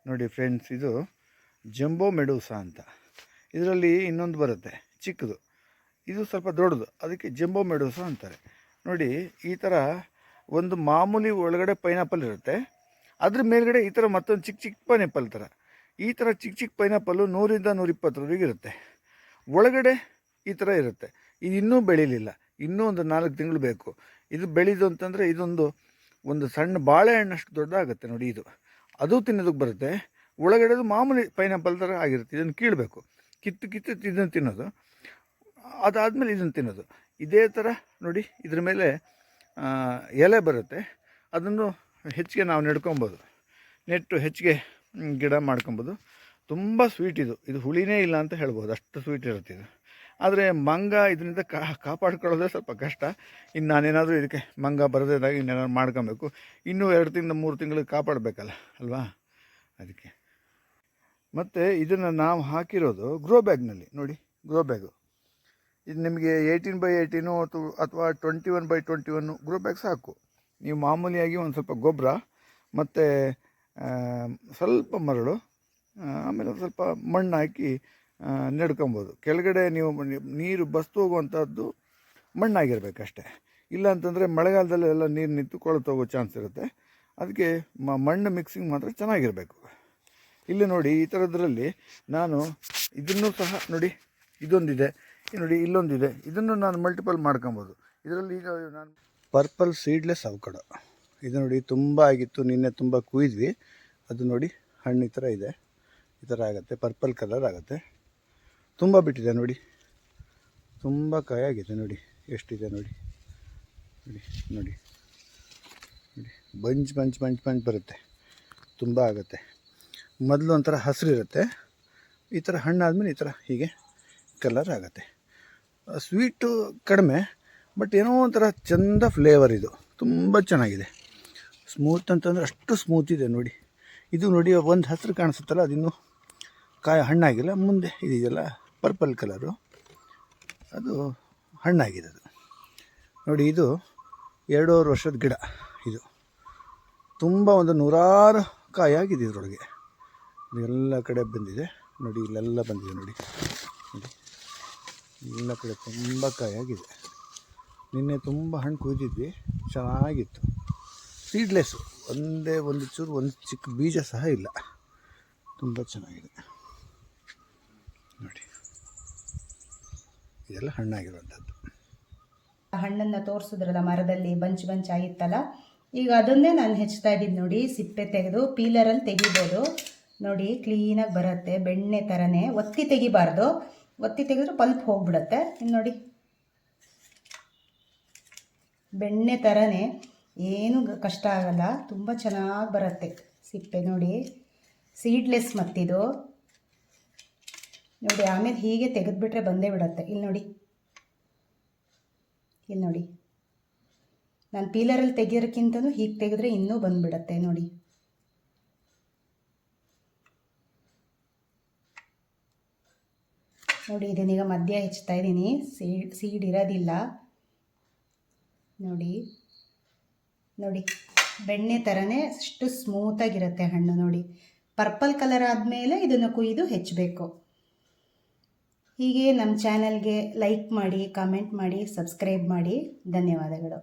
ನೋಡಿ ಫ್ರೆಂಡ್ಸ್, ಇದು ಜಂಬೋ ಮೆಡೂಸಾ ಅಂತ. ಇದರಲ್ಲಿ ಇನ್ನೊಂದು ಬರುತ್ತೆ ಚಿಕ್ಕದು, ಇದು ಸ್ವಲ್ಪ ದೊಡ್ಡದು, ಅದಕ್ಕೆ ಜಂಬೋ ಮೆಡೂಸಾ ಅಂತಾರೆ. ನೋಡಿ, ಈ ಥರ ಒಂದು ಮಾಮೂಲಿ ಒಳಗಡೆ ಪೈನಾಪಲ್ ಇರುತ್ತೆ, ಅದ್ರ ಮೇಲ್ಗಡೆ ಈ ಥರ ಮತ್ತೊಂದು ಚಿಕ್ಕ ಚಿಕ್ಕ ಪೈನಾಪಲ್ ಥರ. ಈ ಥರ ಚಿಕ್ಕ ಚಿಕ್ಕ ಪೈನಾಪಲ್ಲು 100ರಿಂದ 120 ಇರುತ್ತೆ. ಒಳಗಡೆ ಈ ಥರ ಇರುತ್ತೆ. ಇದು ಇನ್ನೂ ಬೆಳೀಲಿಲ್ಲ, ಇನ್ನೂ ಒಂದು 4 ತಿಂಗಳು ಬೇಕು. ಇದು ಬೆಳೀದು ಅಂತಂದರೆ ಒಂದು ಸಣ್ಣ ಬಾಳೆಹಣ್ಣಷ್ಟು ದೊಡ್ಡದಾಗುತ್ತೆ ನೋಡಿ. ಇದು ಅದು ತಿನ್ನೋದಕ್ಕೆ ಬರುತ್ತೆ. ಒಳಗಡೆದು ಮಾಮೂಲಿ ಪೈನಾಪಲ್ ಥರ ಆಗಿರುತ್ತೆ. ಇದನ್ನು ಕೀಳಬೇಕು, ಕಿತ್ತು ಇದನ್ನು ತಿನ್ನೋದು. ಅದಾದಮೇಲೆ ಇದನ್ನು ತಿನ್ನೋದು. ಇದೇ ಥರ ನೋಡಿ, ಇದ್ರ ಮೇಲೆ ಎಲೆ ಬರುತ್ತೆ. ಅದನ್ನು ಹೆಚ್ಚಿಗೆ ನಾವು ನೆಟ್ಕೊಬೋದು, ನೆಟ್ಟು ಹೆಚ್ಚಿಗೆ ಗಿಡ ಮಾಡ್ಕೊಬೋದು. ತುಂಬ ಸ್ವೀಟ್ ಇದು ಹುಳಿನೇ ಇಲ್ಲ ಅಂತ ಹೇಳ್ಬೋದು, ಅಷ್ಟು ಸ್ವೀಟ್ ಇರುತ್ತೆ ಇದು. ಆದರೆ ಮಂಗ ಇದರಿಂದ ಕಾಪಾಡ್ಕೊಳ್ಳೋದೇ ಸ್ವಲ್ಪ ಕಷ್ಟ. ಇನ್ನು ನಾನೇನಾದರೂ ಇದಕ್ಕೆ ಮಂಗ ಬರದೇದಾಗಿ ಇನ್ನೇನಾದ್ರು ಮಾಡ್ಕೊಬೇಕು. ಇನ್ನೂ 2-3 ತಿಂಗಳಿಗೆ ಕಾಪಾಡಬೇಕಲ್ಲ ಅಲ್ವಾ, ಅದಕ್ಕೆ. ಮತ್ತು ಇದನ್ನು ನಾವು ಹಾಕಿರೋದು ಗ್ರೋ ಬ್ಯಾಗ್ನಲ್ಲಿ ನೋಡಿ. ಗ್ರೋ ಬ್ಯಾಗು ಇದು ನಿಮಗೆ 18x18 ಅಥವಾ 21x21 ಗ್ರೋ ಬ್ಯಾಗ್ ಸಾಕು. ನೀವು ಮಾಮೂಲಿಯಾಗಿ ಒಂದು ಸ್ವಲ್ಪ ಗೊಬ್ಬರ ಮತ್ತು ಸ್ವಲ್ಪ ಮರಳು, ಆಮೇಲೆ ಒಂದು ಸ್ವಲ್ಪ ಮಣ್ಣು ಹಾಕಿ ನೆಡ್ಕೊಬೋದು. ಕೆಳಗಡೆ ನೀವು ನೀರು ಬಸ್ತು ಹೋಗುವಂಥದ್ದು ಮಣ್ಣಾಗಿರ್ಬೇಕಷ್ಟೆ. ಇಲ್ಲ ಅಂತಂದರೆ ಮಳೆಗಾಲದಲ್ಲೆಲ್ಲ ನೀರು ನಿಂತು ಕೊಳತೋಗೋ ಚಾನ್ಸ್ ಇರುತ್ತೆ. ಅದಕ್ಕೆ ಮಣ್ಣು ಮಿಕ್ಸಿಂಗ್ ಮಾತ್ರ ಚೆನ್ನಾಗಿರಬೇಕು. ಇಲ್ಲಿ ನೋಡಿ, ಈ ಥರದ್ರಲ್ಲಿ ನಾನು ಇದನ್ನು ಸಹ ನೋಡಿ, ಇದೊಂದಿದೆ ನೋಡಿ, ಇಲ್ಲೊಂದಿದೆ. ಇದನ್ನು ನಾನು ಮಲ್ಟಿಪಲ್ ಮಾಡ್ಕೊಬೋದು. ಇದರಲ್ಲಿ ಈಗ ನಾನು ಪರ್ಪಲ್ ಸೀಡ್ಲೆಸ್ ಅವಕಾಡೋ ಇದು ನೋಡಿ, ತುಂಬ ಆಗಿತ್ತು. ನಿನ್ನೆ ತುಂಬ ಕುಯ್ದ್ವಿ. ಅದು ನೋಡಿ, ಹಣ್ಣು ಈ ಥರ ಇದೆ, ಈ ಥರ ಆಗುತ್ತೆ, ಪರ್ಪಲ್ ಕಲರ್ ಆಗುತ್ತೆ. ತುಂಬ ಬಿಟ್ಟಿದೆ ನೋಡಿ, ತುಂಬ ಕಾಯಾಗಿದೆ ನೋಡಿ, ಎಷ್ಟಿದೆ ನೋಡಿ ನೋಡಿ ನೋಡಿ ನೋಡಿ. ಬಂಚ್ ಬರುತ್ತೆ, ತುಂಬ ಆಗುತ್ತೆ. ಮೊದಲು ಒಂಥರ ಹಸಿರು ಇರುತ್ತೆ, ಈ ಥರ ಹಣ್ಣಾದ್ಮೇಲೆ ಈ ಥರ ಹೀಗೆ ಕಲರ್ ಆಗುತ್ತೆ. ಸ್ವೀಟು ಕಡಿಮೆ, ಬಟ್ ಏನೋ ಒಂಥರ ಚೆಂದ ಫ್ಲೇವರ್. ಇದು ತುಂಬ ಚೆನ್ನಾಗಿದೆ. ಸ್ಮೂತ್ ಅಂತಂದರೆ ಅಷ್ಟು ಸ್ಮೂತ್ ಇದೆ ನೋಡಿ. ಇದು ನೋಡಿ, ಒಂದು ಹಸಿರು ಕಾಣಿಸುತ್ತಲ್ಲ, ಅದಿನ್ನೂ ಹಣ್ಣಾಗಿಲ್ಲ. ಮುಂದೆ ಇದೆಯಲ್ಲ ಪರ್ಪಲ್ ಕಲರು, ಅದು ಹಣ್ಣಾಗಿದೆ. ಅದು ನೋಡಿ, ಇದು 2.5 ವರ್ಷದ ಗಿಡ. ಇದು ತುಂಬ ಒಂದು 100 ಕಾಯಾಗಿದೆ ಇದರೊಳಗೆ. ಎಲ್ಲ ಕಡೆ ಬಂದಿದೆ ನೋಡಿ, ಇಲ್ಲೆಲ್ಲ ಬಂದಿದೆ ನೋಡಿ ನೋಡಿ, ಎಲ್ಲ ಕಡೆ ತುಂಬ ಕಾಯಾಗಿದೆ. ನಿನ್ನೆ ತುಂಬ ಹಣ್ಣು ಕುಯ್ದಿದ್ವಿ, ಚೆನ್ನಾಗಿತ್ತು. ಸೀಡ್ಲೆಸ್ಸು, ಒಂದು ಚೂರು ಒಂದು ಚಿಕ್ಕ ಬೀಜ ಸಹ ಇಲ್ಲ. ತುಂಬ ಚೆನ್ನಾಗಿದೆ ನೋಡಿ. ಇದೆಲ್ಲ ಹಣ್ಣಾಗಿರುವಂಥದ್ದು. ಹಣ್ಣನ್ನು ತೋರಿಸಿದ್ರಲ್ಲ, ಮರದಲ್ಲಿ ಬಂಚ್ ಆಗಿತ್ತಲ್ಲ, ಈಗ ಅದನ್ನೇ ನಾನು ಹೆಚ್ಚ್ತಾ ಇದ್ದೀನಿ ನೋಡಿ. ಸಿಪ್ಪೆ ತೆಗೆದು ಪೀಲರಲ್ಲಿ ತೆಗಿಬೋದು ನೋಡಿ, ಕ್ಲೀನಾಗಿ ಬರುತ್ತೆ. ಬೆಣ್ಣೆ ಥರನೇ. ಒತ್ತಿ ತೆಗಿಬಾರ್ದು, ಒತ್ತಿ ತೆಗೆದ್ರೆ ಪಲ್ಪ್ ಹೋಗ್ಬಿಡುತ್ತೆ. ಇನ್ನು ನೋಡಿ, ಬೆಣ್ಣೆ ಥರನೇ, ಏನು ಕಷ್ಟ ಆಗಲ್ಲ, ತುಂಬ ಚೆನ್ನಾಗಿ ಬರುತ್ತೆ ಸಿಪ್ಪೆ ನೋಡಿ. ಸೀಡ್ಲೆಸ್ ಮತ್ತಿದು ನೋಡಿ. ಆಮೇಲೆ ಹೀಗೆ ತೆಗೆದುಬಿಟ್ರೆ ಬಂದೇ ಬಿಡುತ್ತೆ. ಇಲ್ಲಿ ನೋಡಿ, ನಾನು ಪೀಲರಲ್ಲಿ ತೆಗಿಯೋಕ್ಕಿಂತನೂ ಹೀಗೆ ತೆಗೆದ್ರೆ ಇನ್ನೂ ಬಂದುಬಿಡತ್ತೆ ನೋಡಿ. ನೋಡಿ, ಇದನ್ನೀಗ ಮಧ್ಯ ಹೆಚ್ಚುತ್ತಾ ಇದ್ದೀನಿ. ಸೀಡ್ ಇರೋದಿಲ್ಲ ನೋಡಿ. ಬೆಣ್ಣೆ ಥರನೇ ಅಷ್ಟು ಸ್ಮೂತಾಗಿರುತ್ತೆ ಹಣ್ಣು ನೋಡಿ. ಪರ್ಪಲ್ ಕಲರ್ ಆದಮೇಲೆ ಇದನ್ನು ಕುಯ್ದು ಹೆಚ್ಚಬೇಕು. ಹೀಗೆ ನಮ್ಮ ಚಾನಲ್ಗೆ ಲೈಕ್ ಮಾಡಿ, ಕಾಮೆಂಟ್ ಮಾಡಿ, ಸಬ್ಸ್ಕ್ರೈಬ್ ಮಾಡಿ. ಧನ್ಯವಾದಗಳು.